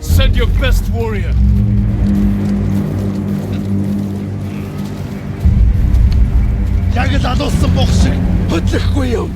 Send your best warrior. Яг л алуулсан бох шиг хөдлөхгүй юм.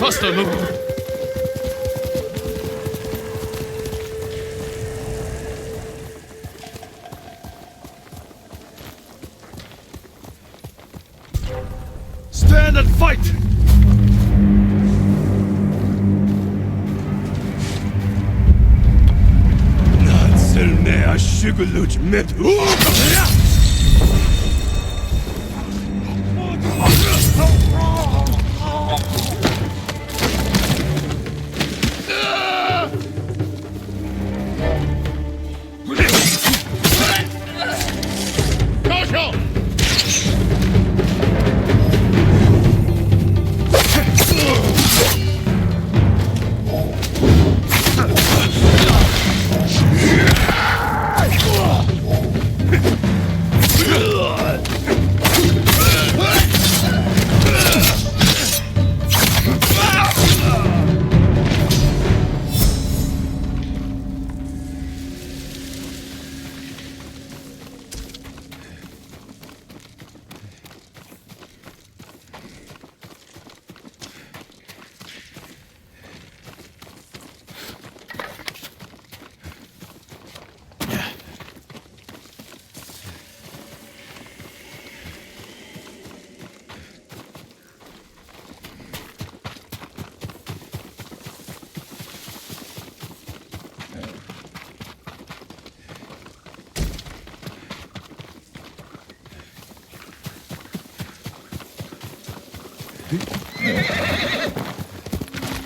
Faster, move. Stand and fight! Нацэлнэ ашиглаж мэд.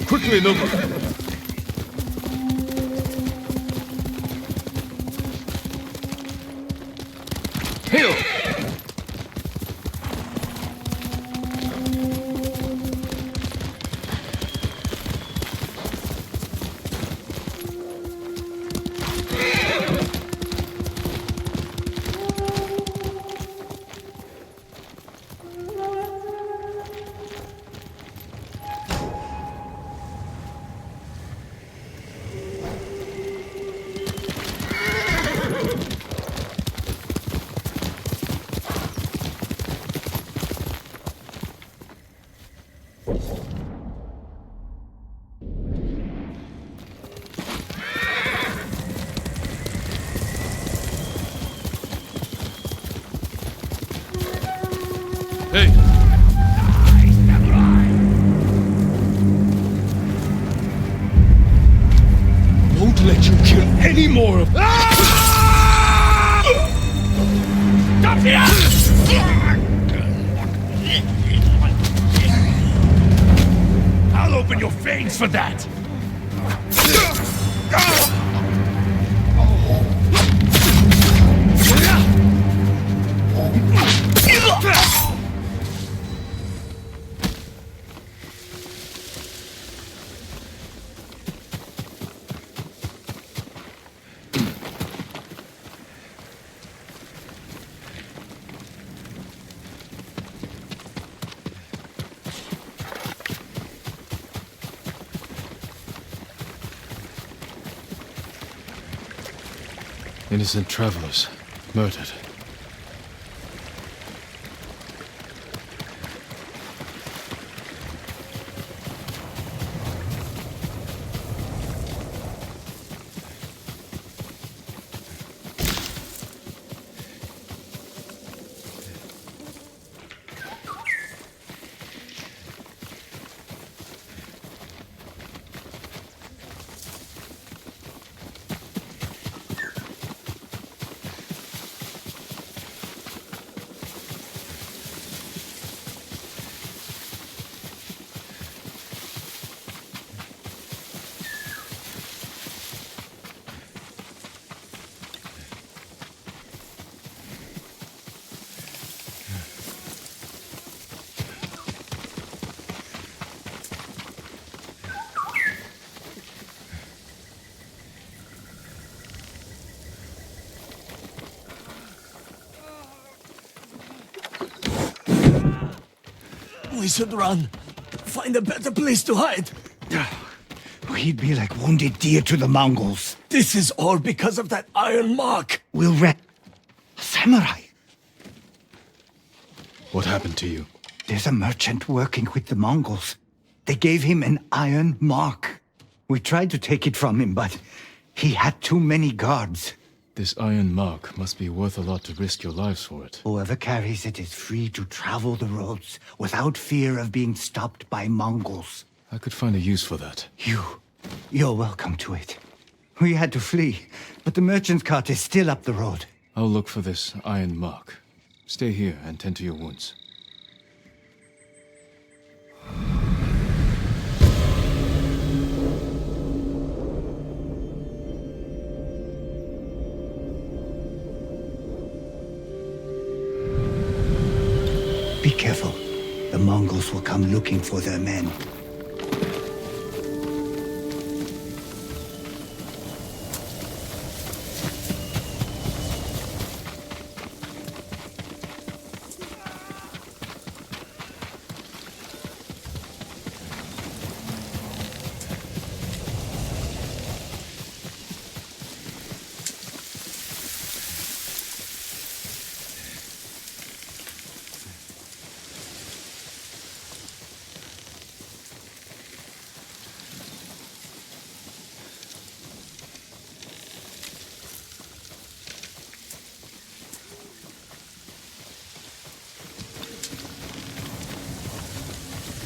Quickly, Nova. Heal! Hey! Won't let you kill any more of them. Stop here! I'll open your veins for that! Innocent travelers, murdered. We should run. Find a better place to hide. We'd be like wounded deer to the Mongols. This is all because of that iron mark. We'll Samurai! What happened to you? There's a merchant working with the Mongols. They gave him an iron mark. We tried to take it from him, but he had too many guards. This iron mark must be worth a lot to risk your lives for it. Whoever carries it is free to travel the roads without fear of being stopped by Mongols. I could find a use for that. You're welcome to it. We had to flee, but the merchant's cart is still up the road. I'll look for this iron mark. Stay here and tend to your wounds. Be careful. The Mongols will come looking for their men.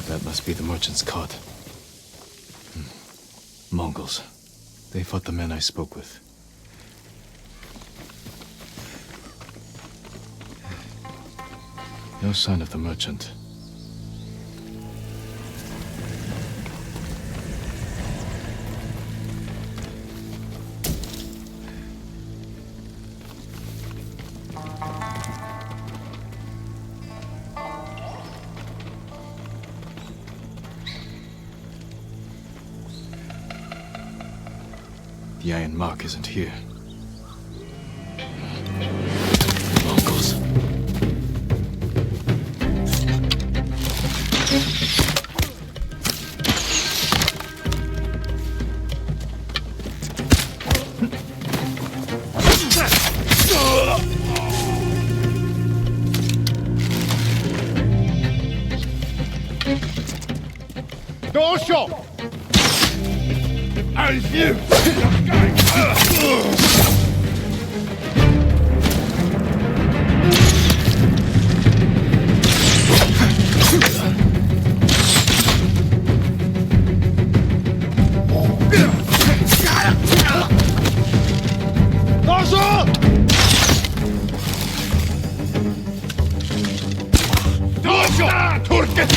That must be the merchant's cart. Mongols. They fought the men I spoke with. No sign of the merchant. The Iron Mark isn't here. Mongols. Doşo! Alfiu! Doşo! Doşo! Turket!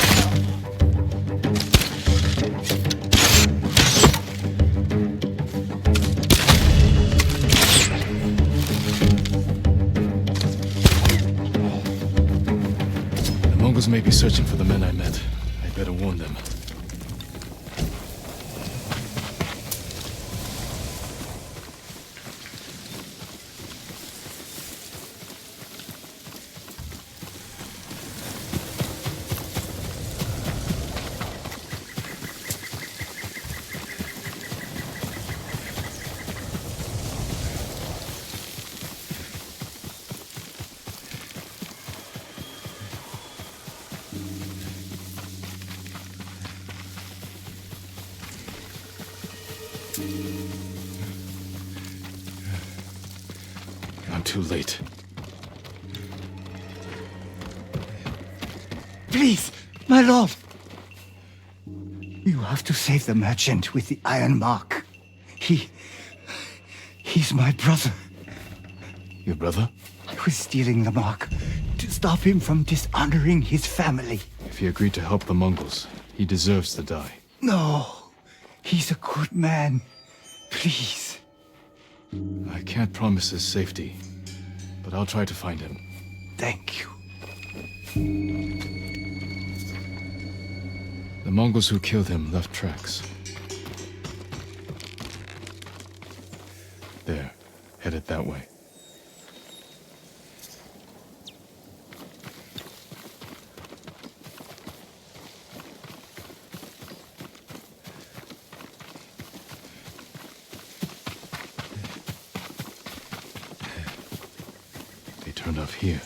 The Mongols may be searching for the men I met. I better warn them. I'm too late. Please, my lord. You have to save the merchant with the Iron Mark. He's my brother. Your brother? I was stealing the mark to stop him from dishonoring his family. If he agreed to help the Mongols, he deserves to die. No, he's a good man. Please. I can't promise his safety, but I'll try to find him. Thank you. The Mongols who killed him left tracks. There, headed that way. They turned off here.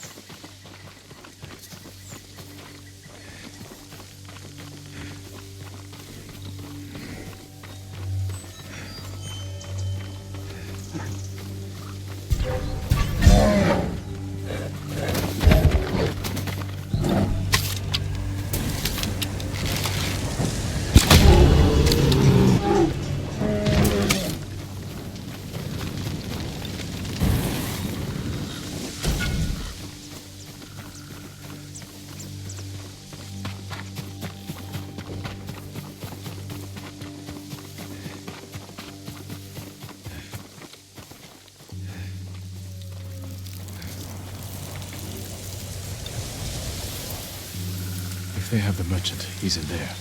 If they have the merchant, he's in there.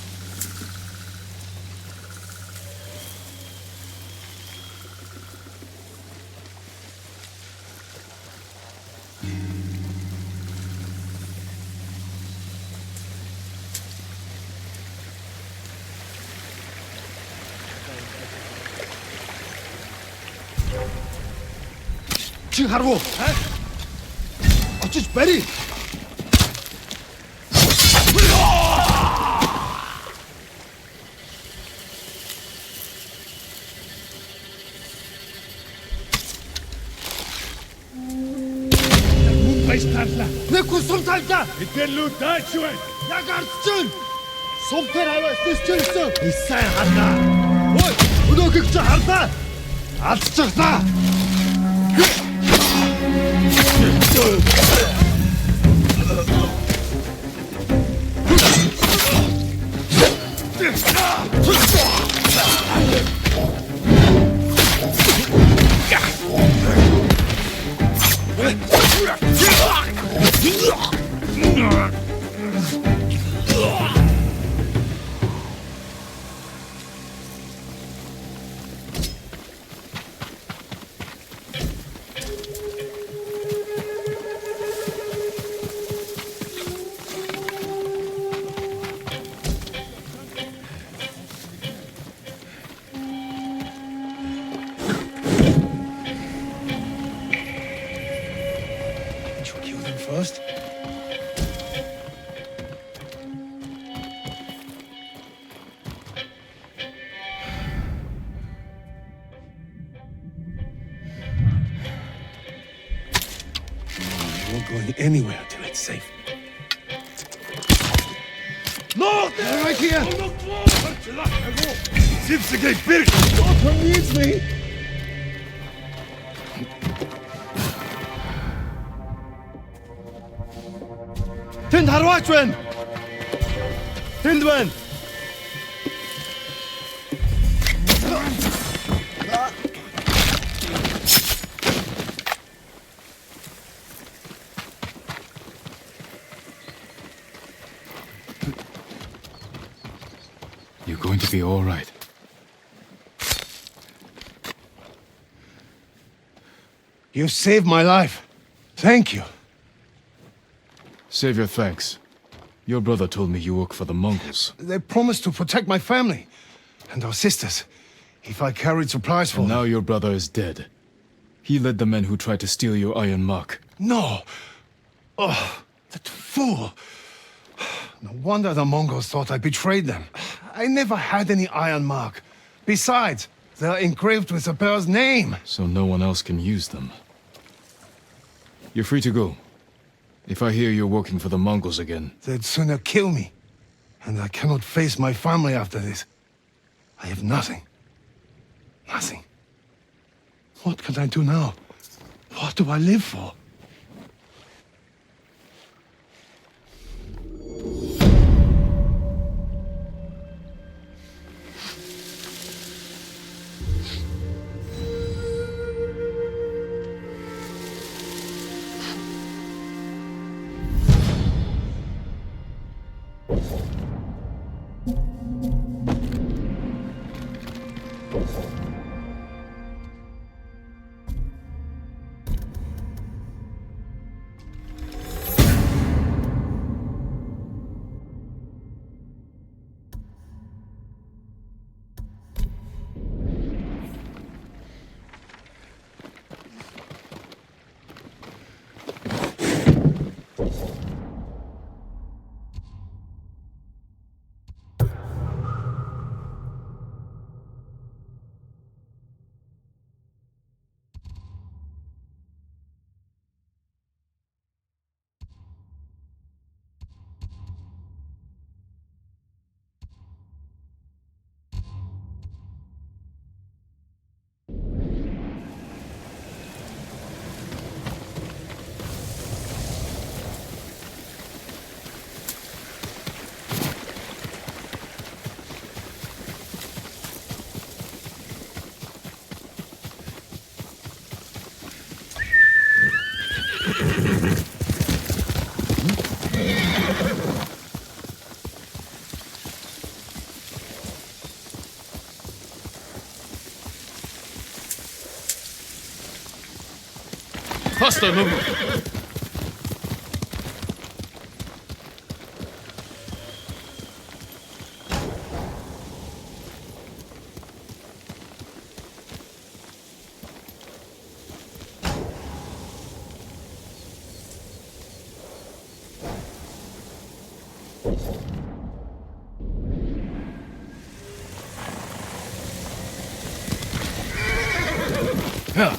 Чи харав уу? Очиж барь. Нэг хүн сум таллаа. Эдгээр дайч байна. Яг ардчин. Сум дээр аваас төсчөлсөн. Сайн харлаа. Ой, өнөөхийг чи харлаа. Алдчихлаа. first. I'm not going anywhere till it's safe. No! They're right here! Daughter needs me! Тэнд харваач байна! Тэнд байна! You're going to be all right. You saved my life. Thank you. Save your thanks. Your brother told me you work for the Mongols. They promised to protect my family and our sisters if I carried supplies for And them. now your brother is dead. He led the men who tried to steal your iron mark. No! Oh, that fool! No wonder the Mongols thought I betrayed them. I never had any iron mark. Besides, they're engraved with the bear's name. So no one else can use them. You're free to go. If I hear you're working for the Mongols again, They'd sooner kill me. And I cannot face my family after this. I have nothing. Nothing. What can I do now? What do I live for? faster, Lungo! Yeah.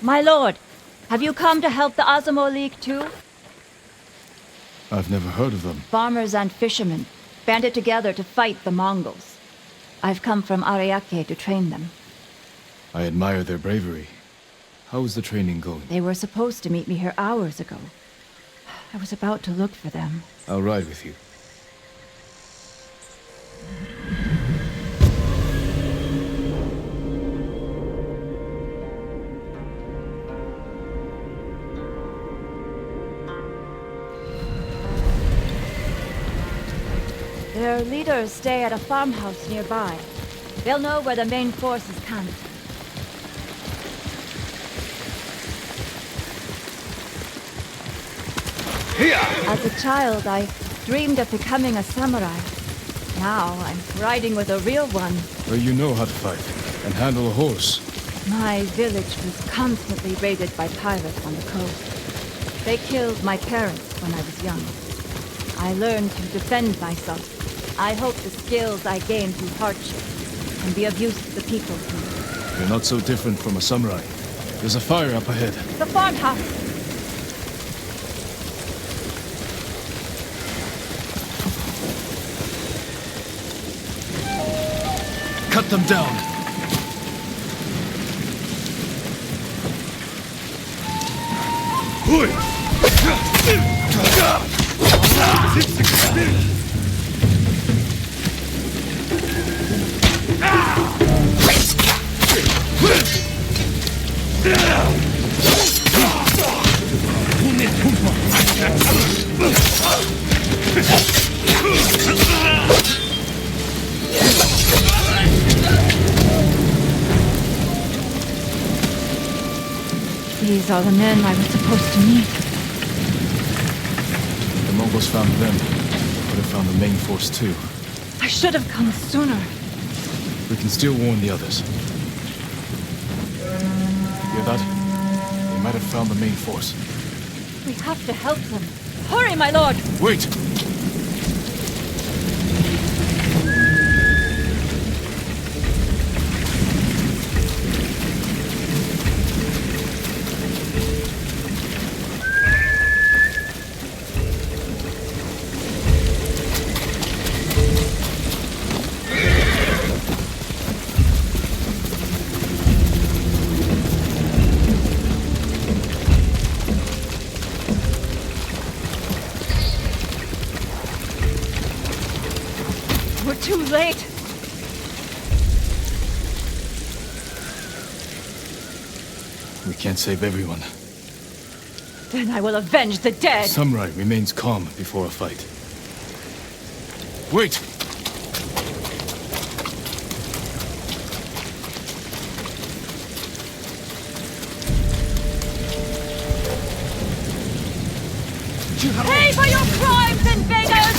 My lord, have you come to help the Azamo League too? I've never heard of them. Farmers and fishermen banded together to fight the Mongols. I've come from Ariake to train them. I admire their bravery. How is the training going? They were supposed to meet me here hours ago. I was about to look for them. I'll ride with you. Their leaders stay at a farmhouse nearby. They'll know where the main force is camped. As a child, I dreamed of becoming a samurai. Now I'm riding with a real one. Well, you know how to fight and handle a horse. My village was constantly raided by pirates on the coast. They killed my parents when I was young. I learned to defend myself. I hope the skills I gained through hardship can be of use to the people too. You're not so different from a samurai. There's a fire up ahead. The farmhouse! Cut them down! These are the men I was supposed to meet. The Mongols found them. They could have found the main force too. I should have come sooner. We can still warn the others. Hear that? They might have found the main force. We have to help them. Hurry, my lord! Wait! We're too late. We can't save everyone. Then I will avenge the dead. Samurai remains calm before a fight. Wait! Pay for your crimes, invaders!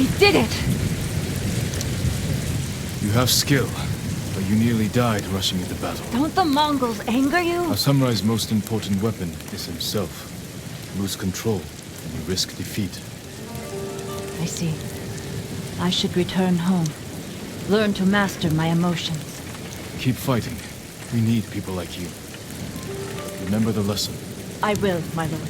We did it! You have skill, but you nearly died rushing into battle. Don't the Mongols anger you? A samurai's most important weapon is himself. Lose control, and you risk defeat. I see. I should return home. Learn to master my emotions. Keep fighting. We need people like you. Remember the lesson. I will, my lord.